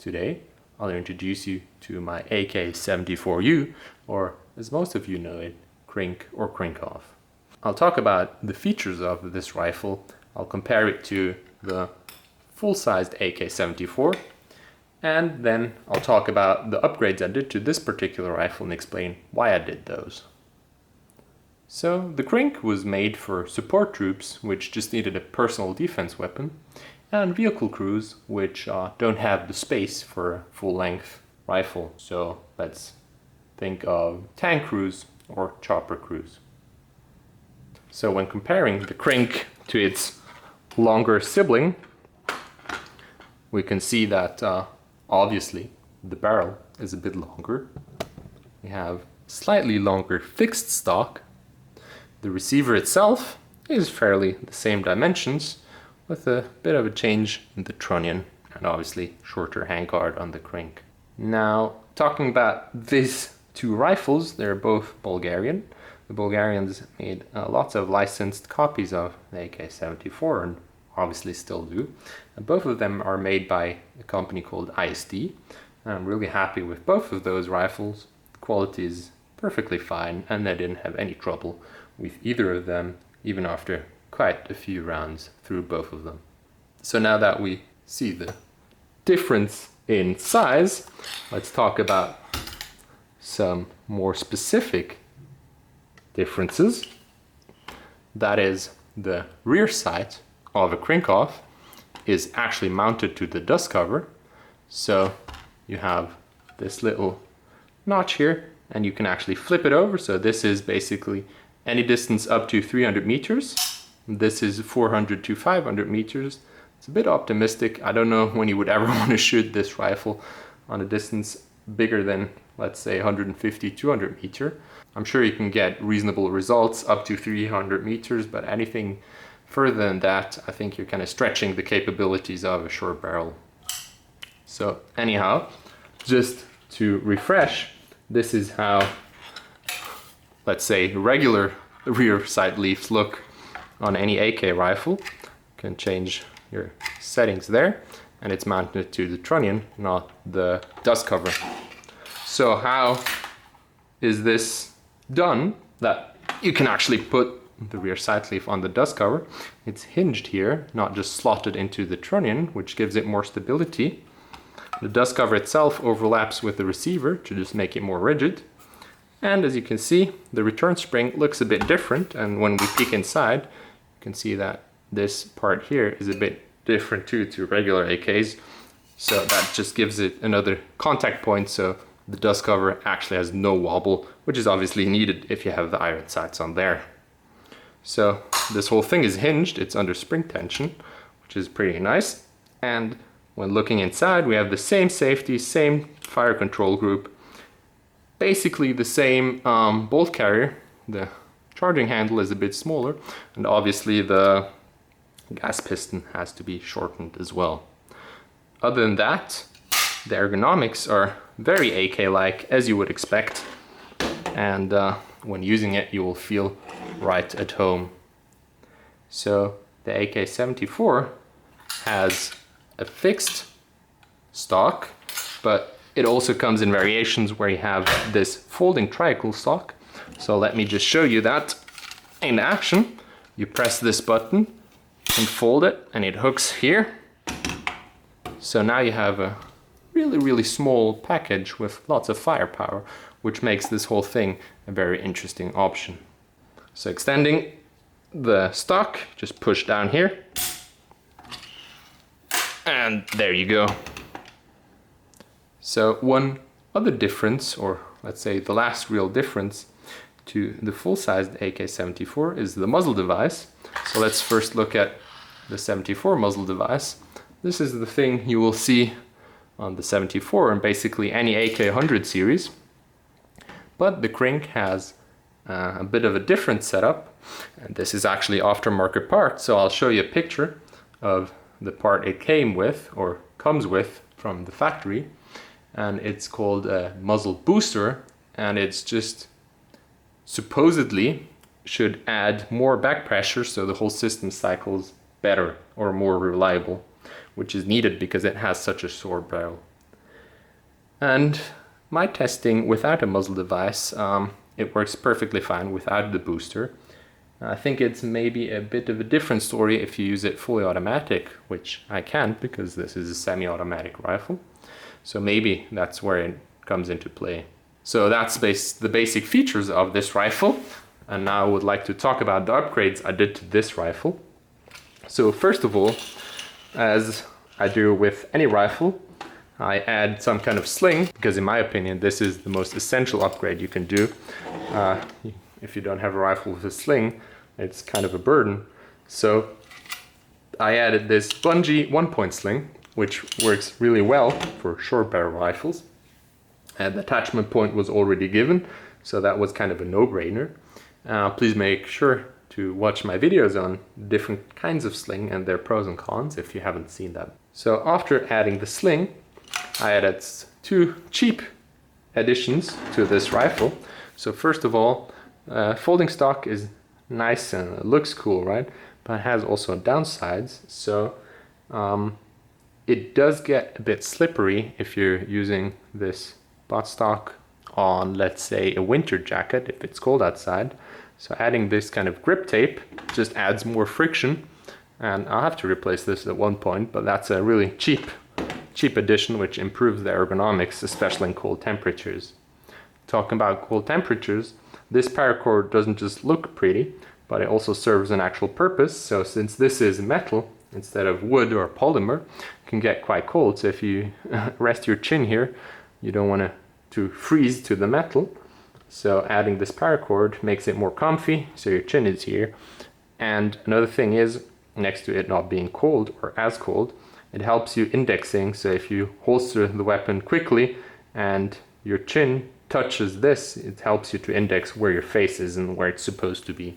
Today, I'll introduce you to my AK-74U, or as most of you know it, Krink or Krink-off. I'll talk about the features of this rifle, I'll compare it to the full-sized AK-74, and then I'll talk about the upgrades I did to this particular rifle and explain why I did those. So the Krink was made for support troops, which just needed a personal defense weapon, and vehicle crews, which don't have the space for a full-length rifle. So let's think of tank crews or chopper crews. So when comparing the Krink to its longer sibling, we can see that obviously the barrel is a bit longer. We have slightly longer fixed stock. The receiver itself is fairly the same dimensions, with a bit of a change in the trunnion and obviously shorter handguard on the Krink. Now, talking about these two rifles, they're both Bulgarian. The Bulgarians made lots of licensed copies of the AK-74 and obviously still do. And both of them are made by a company called ISD. I'm really happy with both of those rifles. The quality is perfectly fine and I didn't have any trouble with either of them, even after quite a few rounds through both of them. So now that we see the difference in size, let's talk about some more specific differences. That is, the rear sight of a Krink-off is actually mounted to the Dustcover. So you have this little notch here and you can actually flip it over. So this is basically any distance up to 300 meters. This is 400 to 500 meters. It's a bit optimistic. I don't know when you would ever want to shoot this rifle on a distance bigger than, let's say, 150, 200 meter. I'm sure you can get reasonable results up to 300 meters, but anything further than that, I think you're kind of stretching the capabilities of a short barrel. So anyhow, just to refresh, this is how, let's say, regular rear sight leaves look on any AK rifle. You can change your settings there, and it's mounted to the trunnion, not the Dustcover. So how is this done that you can actually put the rear sight leaf on the Dustcover? It's hinged here, not just slotted into the trunnion, which gives it more stability. The Dustcover itself overlaps with the receiver to just make it more rigid. And as you can see, the return spring looks a bit different, and when we peek inside, you can see that this part here is a bit different too to regular AKs. So that just gives it another contact point, so the Dustcover actually has no wobble, which is obviously needed if you have the iron sights on there. So this whole thing is hinged, it's under spring tension, which is pretty nice. And when looking inside, we have the same safety, same fire control group, basically the same bolt carrier. The charging handle is a bit smaller, and obviously the gas piston has to be shortened as well. Other than that, the ergonomics are very AK-like, as you would expect, and when using it you will feel right at home. So the AK-74 has a fixed stock, but it also comes in variations where you have this folding triangle stock. So let me just show you that in action. You press this button and fold it, and it hooks here. So now you have a really small package with lots of firepower, which makes this whole thing a very interesting option. So extending the stock, just push down here, and there you go. So one other difference, or let's say the last real difference to the full-sized AK-74 is the muzzle device. So let's first look at the 74 muzzle device. This is the thing you will see on the 74 and basically any AK-100 series. But the Krink has a bit of a different setup, and this is actually aftermarket part. So I'll show you a picture of the part it came with, or comes with, from the factory. And it's called a muzzle booster, and it's just supposedly should add more back pressure so the whole system cycles better or more reliable, which is needed because it has such a short barrel. And my testing without a muzzle device, it works perfectly fine without the booster. I think it's maybe a bit of a different story if you use it fully automatic, which I can't because this is a semi-automatic rifle. So maybe that's where it comes into play. So that's the basic features of this rifle. And now I would like to talk about the upgrades I did to this rifle. So first of all, as I do with any rifle, I add some kind of sling, because in my opinion this is the most essential upgrade you can do. If you don't have a rifle with a sling, it's kind of a burden. So I added this bungee 1-point sling, which works really well for short barrel rifles. And the attachment point was already given, so that was kind of a no-brainer. Please make sure to watch my videos on different kinds of sling and their pros and cons if you haven't seen that. So after adding the sling, I added 2 cheap additions to this rifle. So first of all, folding stock is nice and it looks cool, right? But it has also downsides. So it does get a bit slippery if you're using this buttstock on, let's say, a winter jacket if it's cold outside. So adding this kind of grip tape just adds more friction, and I'll have to replace this at one point, but that's a really cheap addition which improves the ergonomics, especially in cold temperatures. Talking about cold temperatures, this paracord doesn't just look pretty, but it also serves an actual purpose. So since this is metal instead of wood or polymer, it can get quite cold. So if you rest your chin here, you don't want to freeze to the metal. So adding this paracord makes it more comfy, so your chin is here. And another thing is, next to it not being cold or as cold, it helps you indexing. So if you holster the weapon quickly and your chin touches this, it helps you to index where your face is and where it's supposed to be.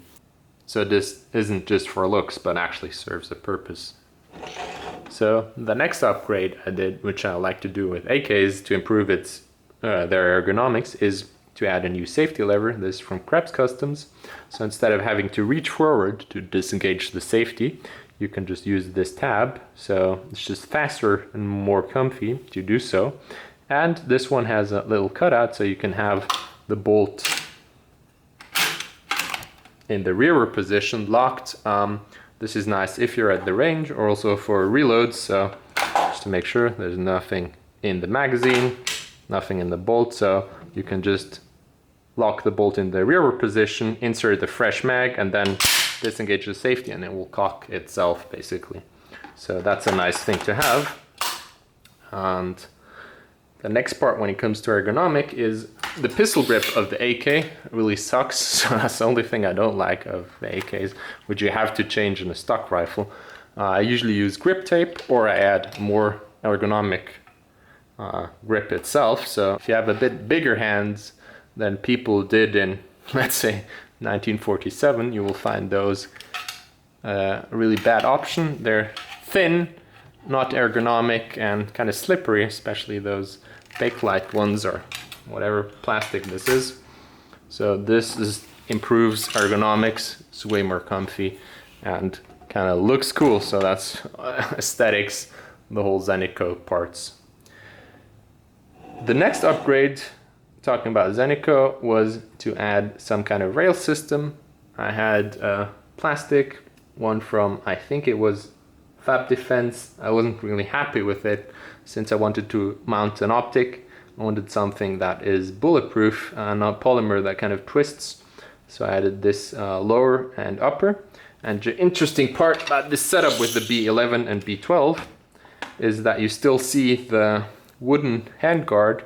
So this isn't just for looks, but actually serves a purpose. So the next upgrade I did, which I like to do with AKs to improve their ergonomics, is to add a new safety lever. This is from Krebs Customs. So instead of having to reach forward to disengage the safety, you can just use this tab. So it's just faster and more comfy to do so. And this one has a little cutout, so you can have the bolt in the rearward position locked. This is nice if you're at the range, or also for reloads. So just to make sure there's nothing in the magazine, nothing in the bolt, so you can just lock the bolt in the rearward position, insert the fresh mag, and then disengage the safety, and it will cock itself basically. So that's a nice thing to have. And the next part when it comes to ergonomic is the pistol grip of the AK. It really sucks, so that's the only thing I don't like of the AKs, which you have to change in a stock rifle. I usually use grip tape, or I add more ergonomic grip itself. So if you have a bit bigger hands than people did in, let's say, 1947, you will find those a really bad option. They're thin, not ergonomic, and kind of slippery, especially those Bakelite ones or whatever plastic this is. So this improves ergonomics. It's way more comfy and kind of looks cool. So that's aesthetics, the whole Zenitco parts. The next upgrade, talking about Zenitco, was to add some kind of rail system. I had a plastic one from, I think it was Fab Defense. I wasn't really happy with it since I wanted to mount an optic. I wanted something that is bulletproof, not polymer that kind of twists. So I added this lower and upper. And the interesting part about this setup with the B11 and B12 is that you still see the wooden handguard,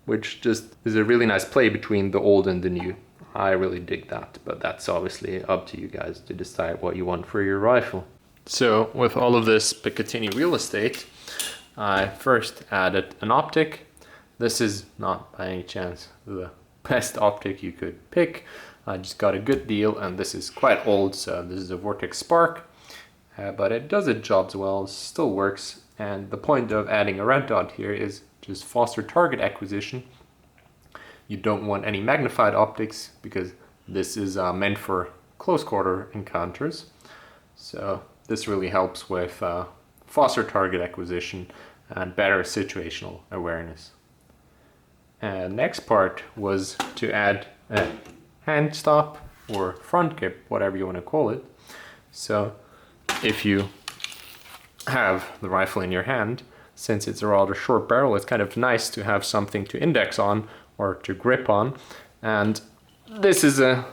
which just is a really nice play between the old and the new. I really dig that, but that's obviously up to you guys to decide what you want for your rifle. So with all of this Picatinny real estate, I first added an optic. This is not by any chance the best optic you could pick. I just got a good deal, and this is quite old, so this is a Vortex Spark, but it does its jobs well, still works. And the point of adding a red dot here is just foster target acquisition. You don't want any magnified optics because this is meant for close quarter encounters. So this really helps with faster target acquisition and better situational awareness. Next part was to add a hand stop or front grip, whatever you want to call it. So if you have the rifle in your hand, since it's a rather short barrel, it's kind of nice to have something to index on or to grip on. And this is a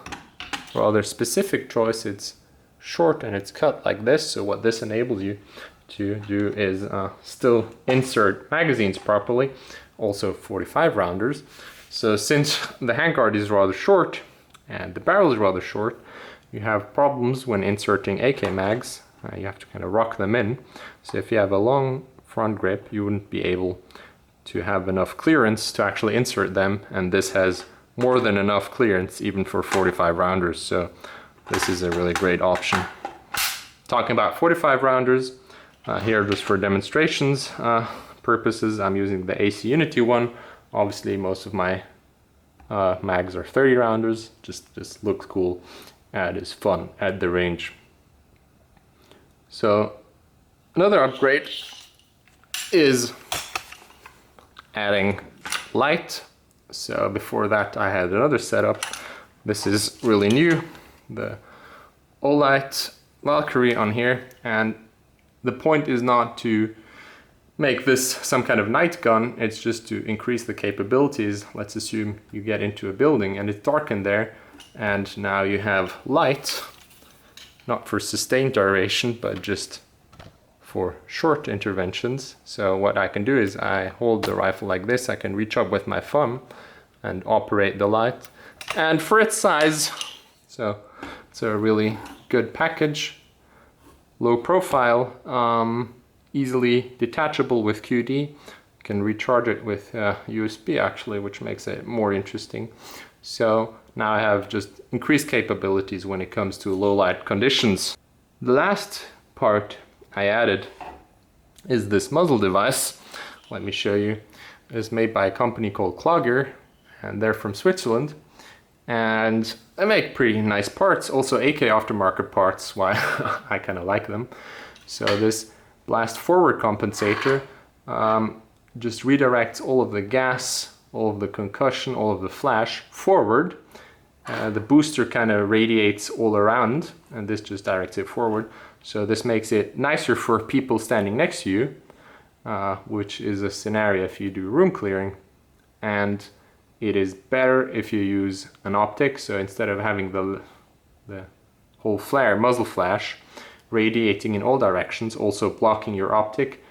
rather specific choice. It's short and it's cut like this, so what this enables you to do is still insert magazines properly, also 45 rounders. So since the handguard is rather short and the barrel is rather short, you have problems when inserting AK mags. You have to kind of rock them in. So if you have a long front grip, you wouldn't be able to have enough clearance to actually insert them, and this has more than enough clearance even for 45 rounders, so this is a really great option. Talking about 45 rounders, here just for demonstrations purposes, I'm using the AC Unity one. Obviously most of my mags are 30 rounders, just looks cool and is fun at the range. So another upgrade is adding light. So before that I had another setup. This is really new, the Olight Valkyrie on here, and the point is not to make this some kind of night gun, it's just to increase the capabilities. Let's assume you get into a building and it's dark in there, and now you have light, not for sustained duration but just for short interventions. So what I can do is I hold the rifle like this, I can reach up with my thumb and operate the light. And for its size, so it's a really good package, low profile, easily detachable with QD. You can recharge it with USB actually, which makes it more interesting. So now I have just increased capabilities when it comes to low light conditions. The last part I added is this muzzle device. Let me show you. It's made by a company called Clogger, and they're from Switzerland, and they make pretty nice parts, also AK aftermarket parts, why I kind of like them. So this blast forward compensator just redirects all of the gas, all of the concussion, all of the flash forward. The booster kind of radiates all around, and this just directs it forward. So this makes it nicer for people standing next to you, which is a scenario if you do room clearing. And it is better if you use an optic, so instead of having the whole flare, muzzle flash, radiating in all directions, also blocking your optic,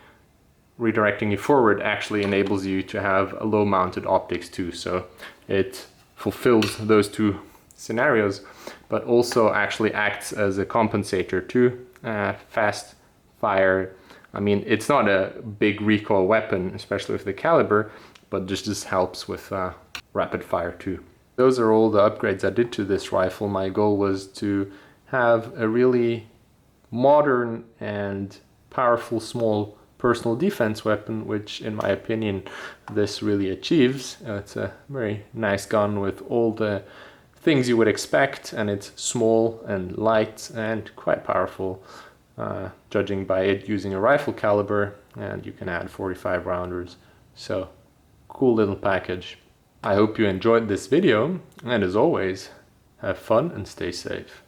redirecting you forward actually enables you to have a low mounted optics too. So it fulfills those two scenarios, but also actually acts as a compensator too. Fast fire, I mean, it's not a big recoil weapon, especially with the caliber, but just helps with rapid fire too. Those are all the upgrades I did to this rifle. My goal was to have a really modern and powerful small personal defense weapon, which in my opinion this really achieves. It's a very nice gun with all the things you would expect, and it's small and light and quite powerful, judging by it using a rifle caliber, and you can add 45 rounders. So cool little package. I hope you enjoyed this video, and as always, have fun and stay safe.